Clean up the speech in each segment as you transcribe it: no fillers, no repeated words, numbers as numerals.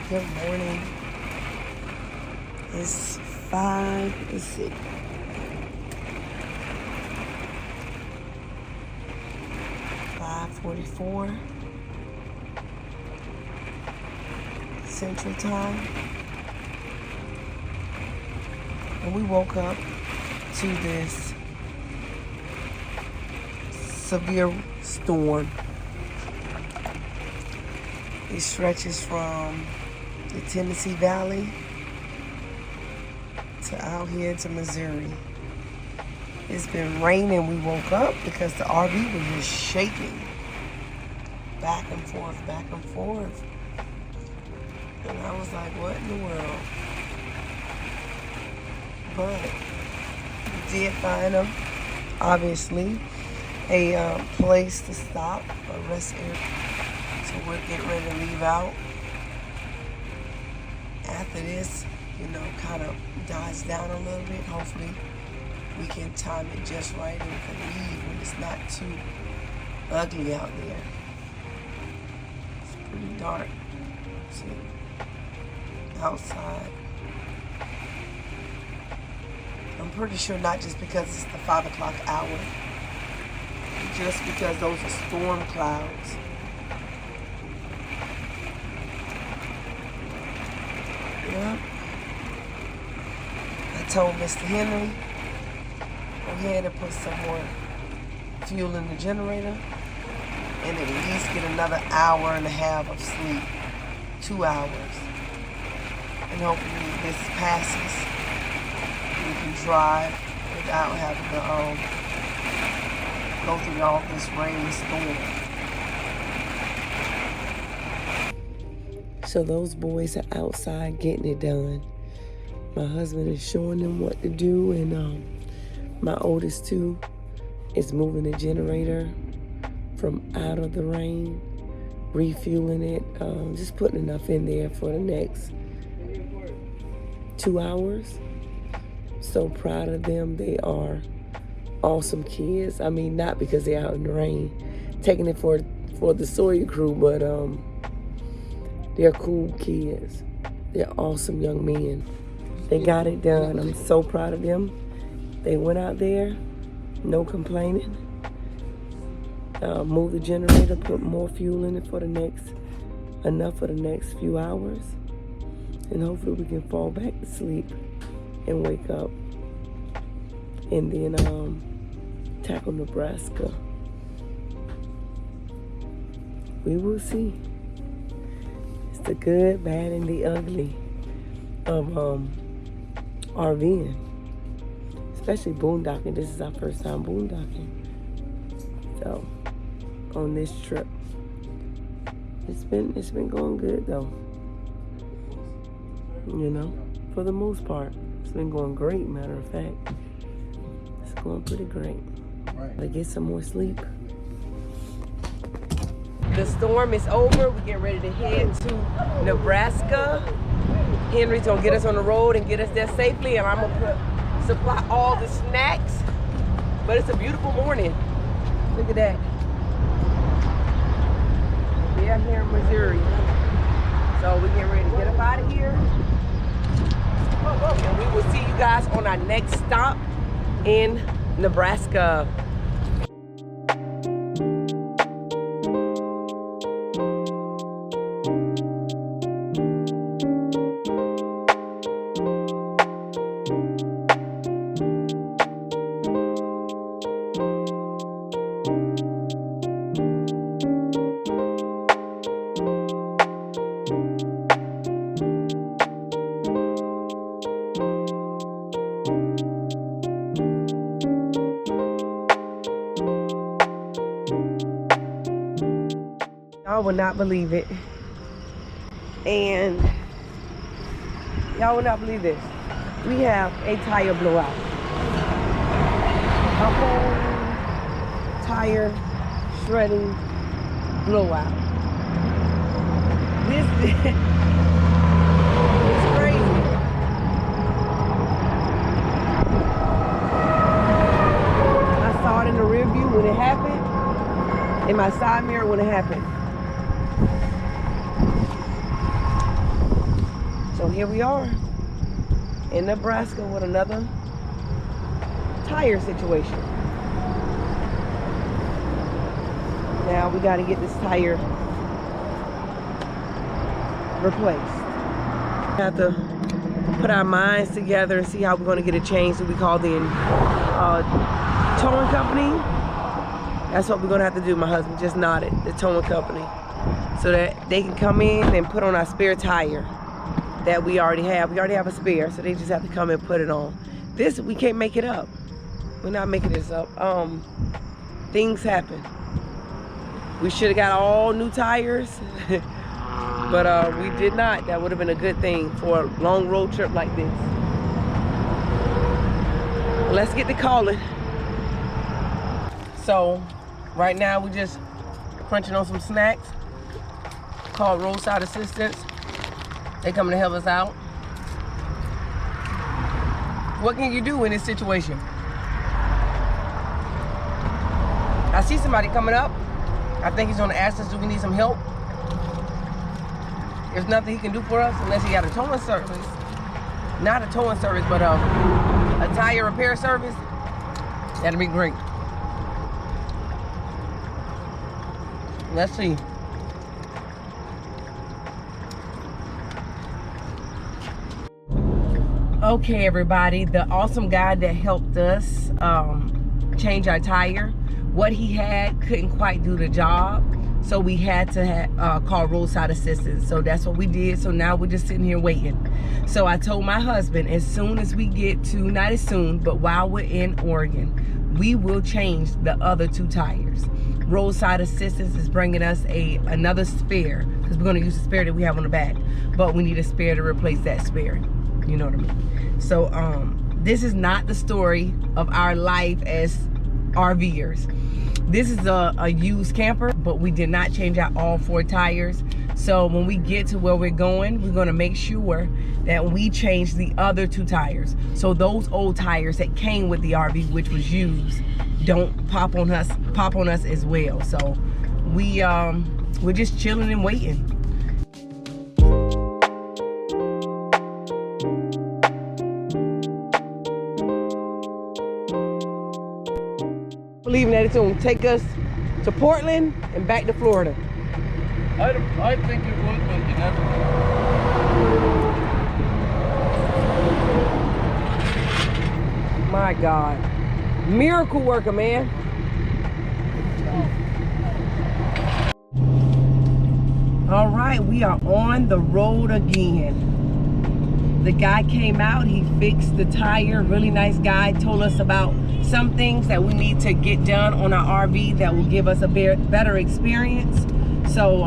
Good morning. It's 5:44 Central Time. And we woke up to this severe storm. It stretches from the Tennessee Valley to out here to Missouri. It's been raining. We woke up because the RV was just shaking back and forth, back and forth. And I was like, what in the world? But we did find them, obviously, a place to stop, a rest area. So we're getting ready to leave out. After this, kind of dies down a little bit. Hopefully we can time it just right and we can leave when it's not too ugly out there. It's pretty dark. See, outside. I'm pretty sure not just because it's the 5 o'clock hour, just because those are storm clouds. Yeah. I told Mr. Henry, go ahead and put some more fuel in the generator and at least get another hour and a half of sleep. 2 hours. And hopefully this passes. We can drive without having to go through all this rain storm. So those boys are outside getting it done. My husband is showing them what to do, and my oldest two is moving the generator from out of the rain, refueling it, just putting enough in there for the next 2 hours. So proud of them. They are awesome kids. I mean, not because they're out in the rain, taking it for the Sawyer crew, but they're cool kids. They're awesome young men. They got it done. I'm so proud of them. They went out there, no complaining. Moved the generator, put more fuel in it enough for the next few hours. And hopefully we can fall back to sleep and wake up. And then tackle Nebraska. We will see. It's the good, bad, and the ugly of RVing, especially boondocking. This is our first time boondocking. So on this trip, it's been going good though. For the most part, it's been going great. Matter of fact, it's going pretty great. Gotta get some more sleep. The storm is over. We're getting ready to head to Nebraska. Henry's gonna get us on the road and get us there safely, and I'm gonna supply all the snacks. But it's a beautiful morning. Look at that. We are here in Missouri. So we're getting ready to get up out of here. And we will see you guys on our next stop in Nebraska. Y'all will not believe it. And y'all will not believe this. We have a tire blowout. A whole tire shredding blowout. This is crazy. I saw it in the rear view when it happened, in my side mirror when it happened. here we are in Nebraska with another tire situation. Now we got to get this tire replaced. We have to put our minds together and see how we're going to get it changed. So we call the towing company. That's what we're going to have to do. My husband just nodded, the towing company, so that they can come in and put on our spare tire that we already have. We already have a spare, so they just have to come and put it on. This, we can't make it up. We're not making this up. Things happen. We should have got all new tires, but we did not. That would have been a good thing for a long road trip like this. Let's get to calling. So right now we're just crunching on some snacks. Called Roadside Assistance. They coming to help us out. What can you do in this situation? I see somebody coming up. I think he's gonna ask us, do we need some help? There's nothing he can do for us unless he got a towing service. Not a towing service, but a tire repair service. That'd be great. Let's see. Okay, everybody, the awesome guy that helped us change our tire, what he had couldn't quite do the job, so we had to call Roadside Assistance. So that's what we did. So now we're just sitting here waiting. So I told my husband, as soon as we get to, not as soon, but while we're in Oregon, we will change the other 2 tires. Roadside Assistance is bringing us another spare, because we're going to use the spare that we have on the back, but we need a spare to replace that spare. You know what I mean? So this is not the story of our life as RVers. This is a used camper, but we did not change out all 4 tires. So when we get to where we're going to make sure that we change the other 2 tires. So those old tires that came with the RV, which was used, don't pop on us as well. So we're just chilling and waiting. Believing that it's going to take us to Portland and back to Florida. I think it would, but you never know. My God. Miracle worker, man. All right, we are on the road again. The guy came out, he fixed the tire, really nice guy, told us about some things that we need to get done on our RV that will give us a better experience. So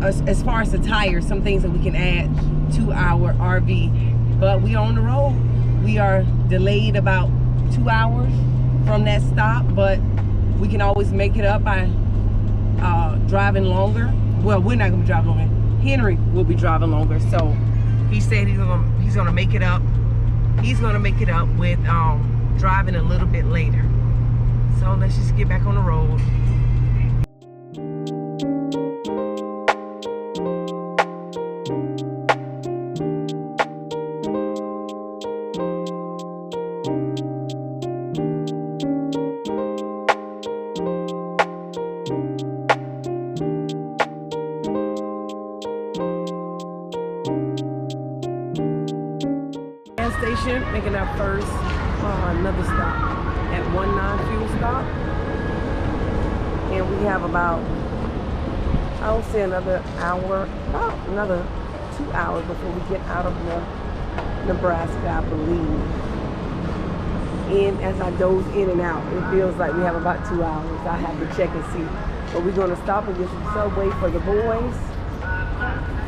as far as the tires, some things that we can add to our RV. But we are on the road. We are delayed about 2 hours from that stop, but we can always make it up by driving longer. Well, we're not gonna be driving longer. Henry will be driving longer. So he said he's gonna make it up. He's gonna make it up with driving a little bit later. So let's just get back on the road. Gas station, making our first another stop at 19 fuel stop, and we have about, I would say, another hour, about another 2 hours before we get out of Nebraska, I believe. And as I doze in and out, it feels like we have about 2 hours. I have to check and see, but we're going to stop and get some Subway for the boys.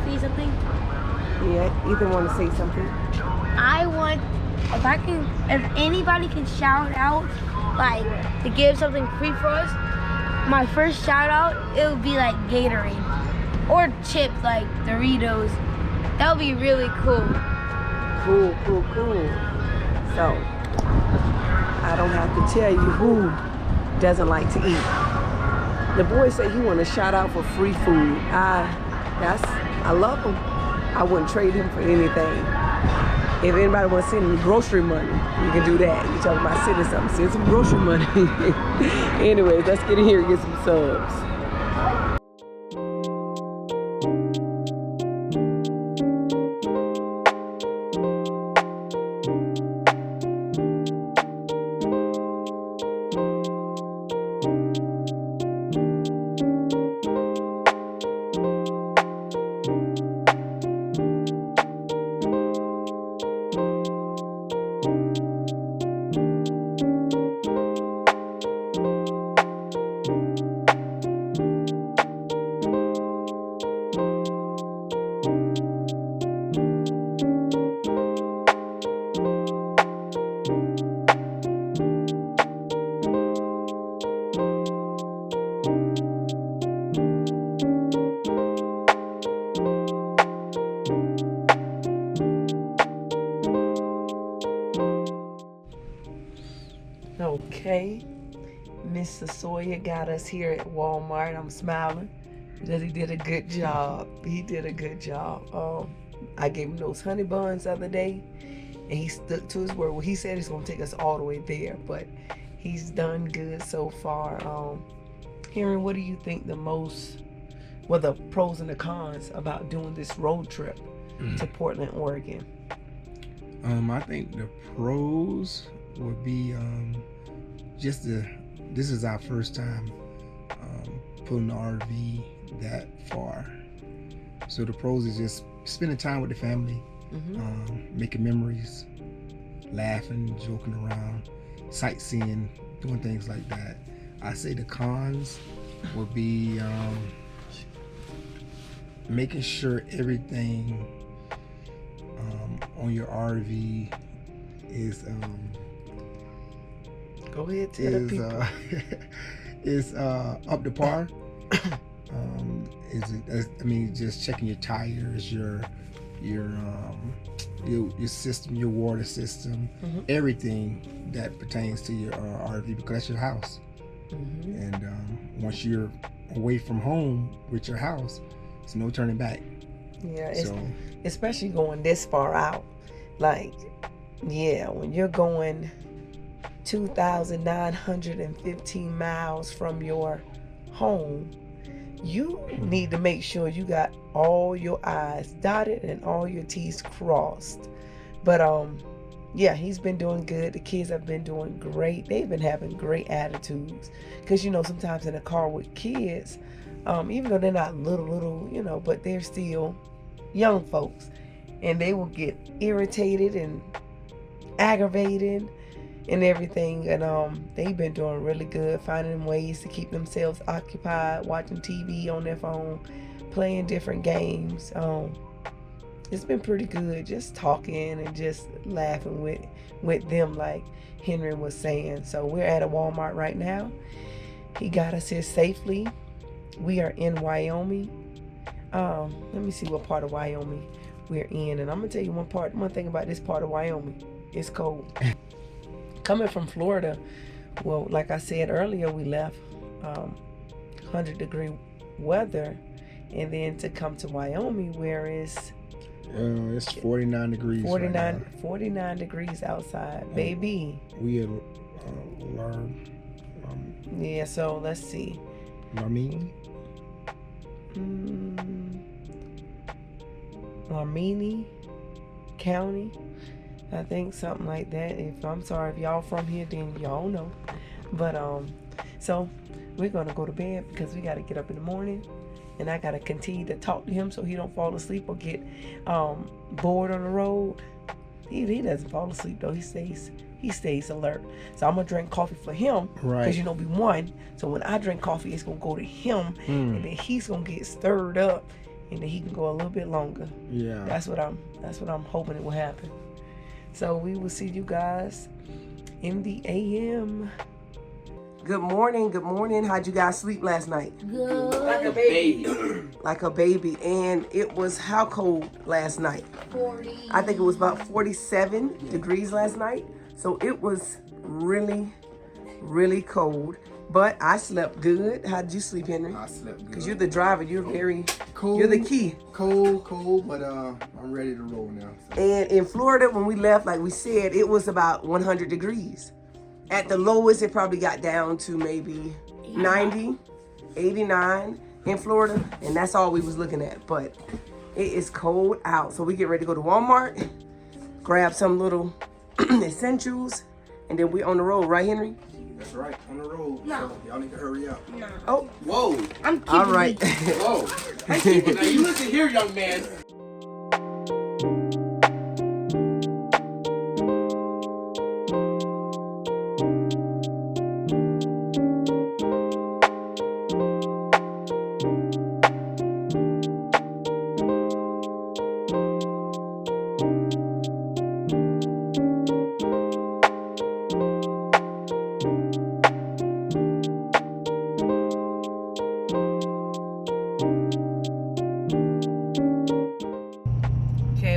Say something? Yeah, Ethan want to say something. I want, if anybody can shout out, like, to give something free for us, my first shout out, it would be like Gatorade or chips like Doritos. That would be really cool. Cool. So I don't have to tell you who doesn't like to eat. The boy said he want to shout out for free food. I love them. I wouldn't trade him for anything. If anybody wants to send me grocery money, you can do that. You talking about sending something, send some grocery money. Anyways, let's get in here and get some subs. Okay, Mr. Sawyer got us here at Walmart. I'm smiling because he did a good job. He did a good job. I gave him those honey buns the other day, and he stuck to his word. Well, he said he's gonna take us all the way there, but he's done good so far. Henry, what do you think the pros and the cons about doing this road trip to Portland, Oregon? I think the pros would be this is our first time pulling the RV that far. So the pros is just spending time with the family, making memories, laughing, joking around, sightseeing, doing things like that. I say the cons would be making sure everything on your RV is go ahead, tell the people. Is up to par. Just checking your tires, your system, your water system, everything that pertains to your RV, because that's your house. And once you're away from home with your house, it's no turning back. Yeah, especially going this far out. Like, yeah, when you're going 2,915 miles from your home, you need to make sure you got all your I's dotted and all your T's crossed. But yeah, he's been doing good. The kids have been doing great. They've been having great attitudes, because sometimes in a car with kids, even though they're not little, but they're still young folks, and they will get irritated and aggravated and everything, and they've been doing really good, finding ways to keep themselves occupied, watching TV on their phone, playing different games. It's been pretty good, just talking and just laughing with them, like Henry was saying. So we're at a Walmart right now. He got us here safely. We are in Wyoming. Let me see what part of Wyoming we're in, and I'm gonna tell you one thing about this part of Wyoming. It's cold. Coming from Florida, well, like I said earlier, we left 100-degree weather, and then to come to Wyoming, where it's 49 degrees. 49 degrees outside, baby. We had yeah. So let's see. Larmini County, I think, something like that. I'm sorry if y'all from here, then y'all know. But so we're gonna go to bed because we gotta get up in the morning, and I gotta continue to talk to him so he don't fall asleep or get bored on the road. He doesn't fall asleep though. He stays alert. So I'm gonna drink coffee for him, because we won. So when I drink coffee, it's gonna go to him, and then he's gonna get stirred up, and then he can go a little bit longer. Yeah. That's what I'm hoping it will happen. So we will see you guys in the AM. Good morning. How'd you guys sleep last night? Good. Like a baby. Like a baby. And it was how cold last night? 40. I think it was about 47 degrees last night. So it was really, really cold. But I slept good. How did you sleep, Henry? I slept good. Because you're the driver. You're very cold. You're the key. Cold, but I'm ready to roll now. So. And in Florida, when we left, like we said, it was about 100 degrees. At the lowest, it probably got down to maybe 90, 89 in Florida. And that's all we was looking at. But it is cold out. So we get ready to go to Walmart, grab some little essentials, and then we on the road. Right, Henry? That's right, on the road. No. So y'all need to hurry up. No. Oh. Whoa. I'm keeping All right. Whoa. Now you listen here, young man.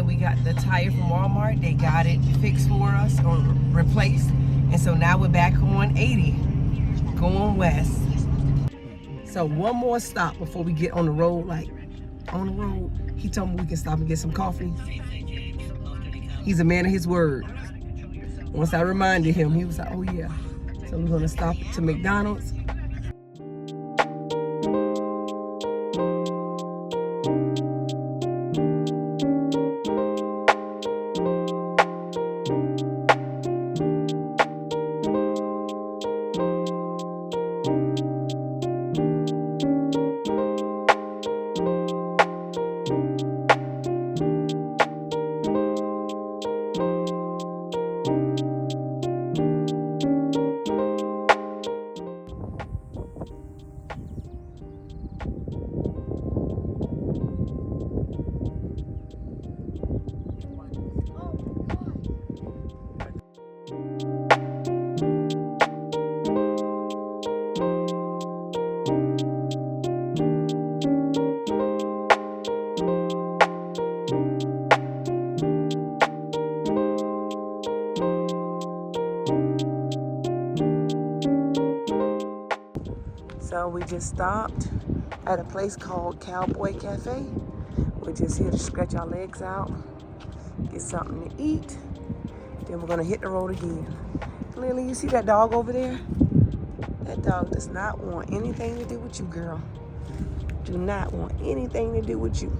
We got the tire from Walmart. They got it fixed for us or replaced. And so now we're back on 80, going west. So one more stop before we get on the road. Like on the road, he told me we can stop and get some coffee. He's a man of his word. Once I reminded him, he was like, oh yeah. So we're gonna stop to McDonald's. So we just stopped at a place called Cowboy Cafe. We're just here to stretch our legs out, get something to eat, then we're gonna hit the road again. Lily, you see that dog over there? That dog does not want anything to do with you, girl. Do not want anything to do with you.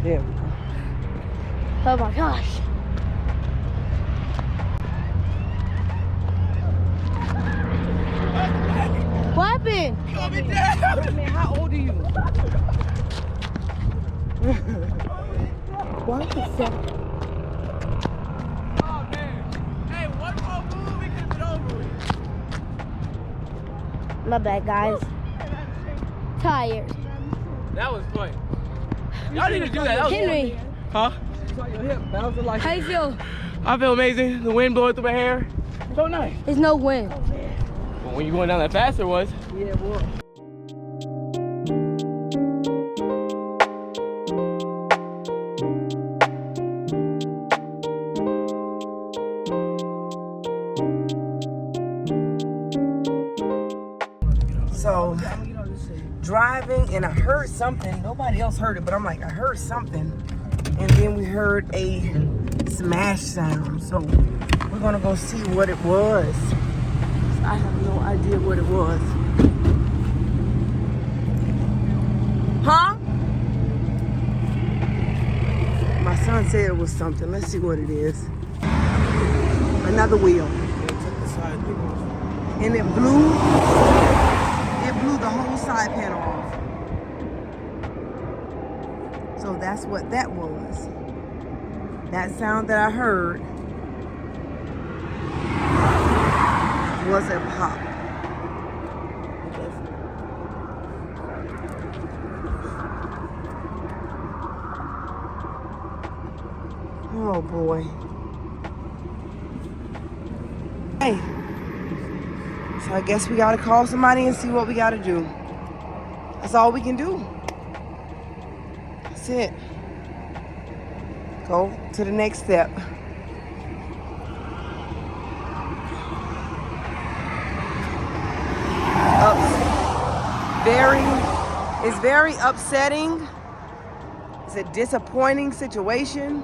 There we go. Oh my gosh. What happened? Calm me down. Man, how old are you? What is that? Oh man. Hey, one more move, we can get over it. My bad, guys. Tires. That was fun. Y'all need to do that. That was Henry, Huh? how you feel? I feel amazing. The wind blowing through my hair. So nice. There's no wind. But when you going down that fast, there was. Yeah, boy. So, driving, and I heard something. Nobody else heard it, but I'm like, I heard something. And then we heard a smash sound. So, we're gonna go see what it was. I have no idea what it was. Huh? My son said it was something. Let's see what it is. Another wheel. And it blew the whole side panel off. So that's what that was. That sound that I heard was a pop. Oh boy. Hey. So I guess we gotta call somebody and see what we gotta do. That's all we can do. That's it. Go to the next step. It's very upsetting. It's a disappointing situation.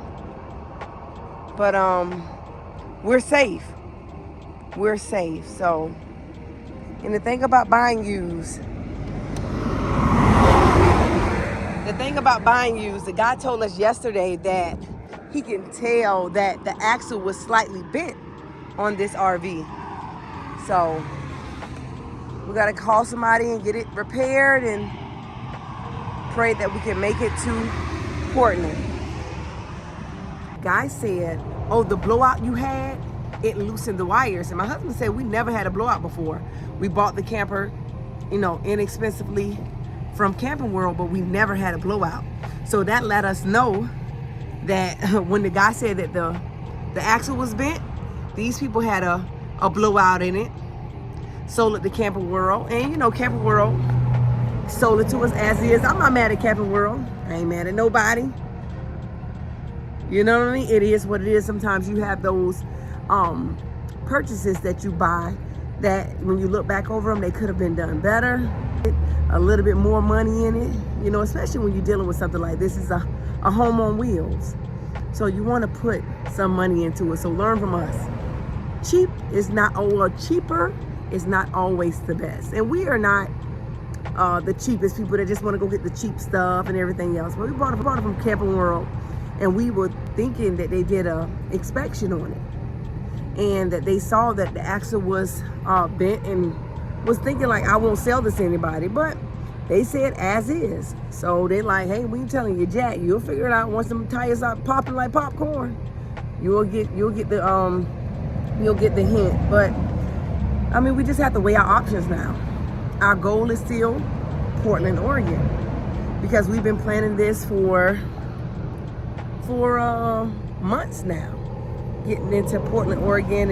But we're safe. We're safe. So, and the thing about buying used, the guy told us yesterday that he can tell that the axle was slightly bent on this RV. So we gotta call somebody and get it repaired and pray that we can make it to Portland. Guy said, oh, the blowout you had, it loosened the wires. And my husband said we never had a blowout before. We bought the camper, inexpensively from Camping World, but we never had a blowout. So that let us know that when the guy said that the axle was bent, these people had a blowout in it. Sold it to Camping World, and Camping World sold it to us as is. I'm not mad at Camping World. I ain't mad at nobody. You know what I mean? It is what it is. Sometimes you have those purchases that you buy that when you look back over them, they could have been done better. A little bit more money in it, especially when you're dealing with something like this. It's a home on wheels. So you want to put some money into it. So learn from us. Cheaper is not always the best. And we are not the cheapest people that just want to go get the cheap stuff and everything else. But we bought it from Camping World, and we were thinking that they did a inspection on it, and that they saw that the axle was bent, and was thinking like, I won't sell this to anybody, but they said as is. So they like, hey, we ain't telling you Jack, you'll figure it out once them tires are popping like popcorn. You'll get the hint. But I mean, we just have to weigh our options now. Our goal is still Portland, Oregon, because we've been planning this for months now, getting into Portland, Oregon,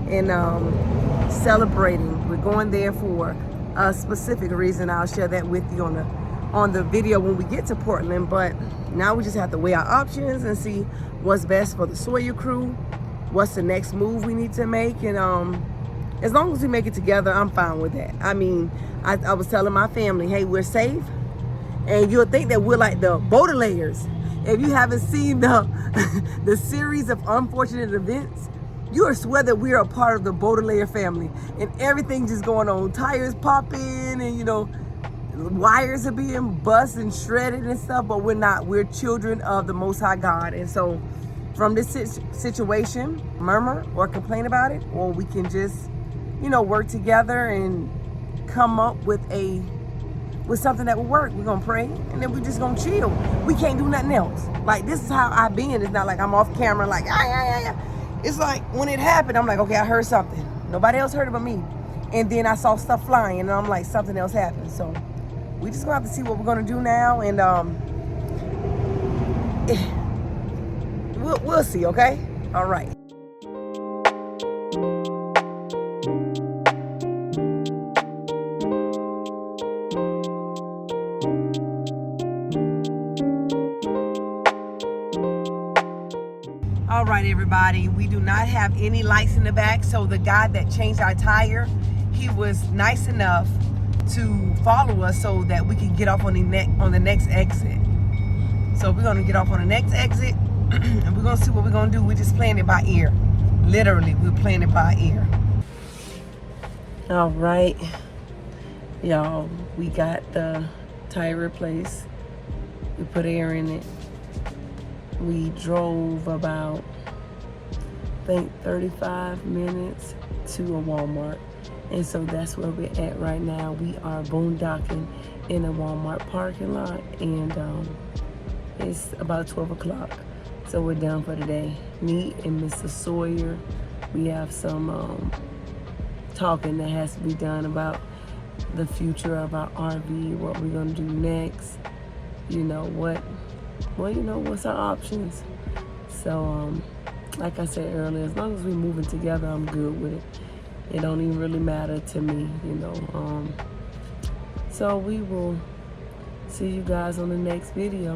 and celebrating. We're going there for a specific reason. I'll share that with you on the video when we get to Portland. But now we just have to weigh our options and see what's best for the Sawyer crew, what's the next move we need to make, and as long as we make it together, I'm fine with that. I mean, I was telling my family, hey, we're safe, and you'll think that we're like the Baudelaires. If you haven't seen the series of unfortunate events, you'll swear that we are a part of the Baudelaire family, and everything just going on. Tires popping, and wires are being bust and shredded and stuff, but we're not. We're children of the Most High God. And so from this situation, murmur or complain about it, or we can just, work together and come up with something that will work. We're gonna pray, and then we're just gonna chill. We can't do nothing else. Like, this is how I've been. It's not like I'm off camera like, yeah. It's like when it happened, I'm like, okay, I heard something. Nobody else heard it but me. And then I saw stuff flying, and I'm like, something else happened. So we just gonna have to see what we're gonna do now, and we'll see. Okay, all right. All right, everybody, we do not have any lights in the back, so the guy that changed our tire, he was nice enough to follow us so that we can get off on the next exit. So we're gonna get off on the next exit and we're gonna see what we're gonna do. We're just playing it by ear. Literally, we're playing it by ear. All right, y'all, we got the tire replaced. We put air in it. We drove about, I think, 35 minutes to a Walmart. And so that's where we're at right now. We are boondocking in a Walmart parking lot, and it's about 12 o'clock. So we're done for the day. Me and Mr. Sawyer, we have some talking that has to be done about the future of our RV, what we're gonna do next, what's our options. So like I said earlier, as long as we're moving together, I'm good with it. It don't even really matter to me, so we will see you guys on the next video.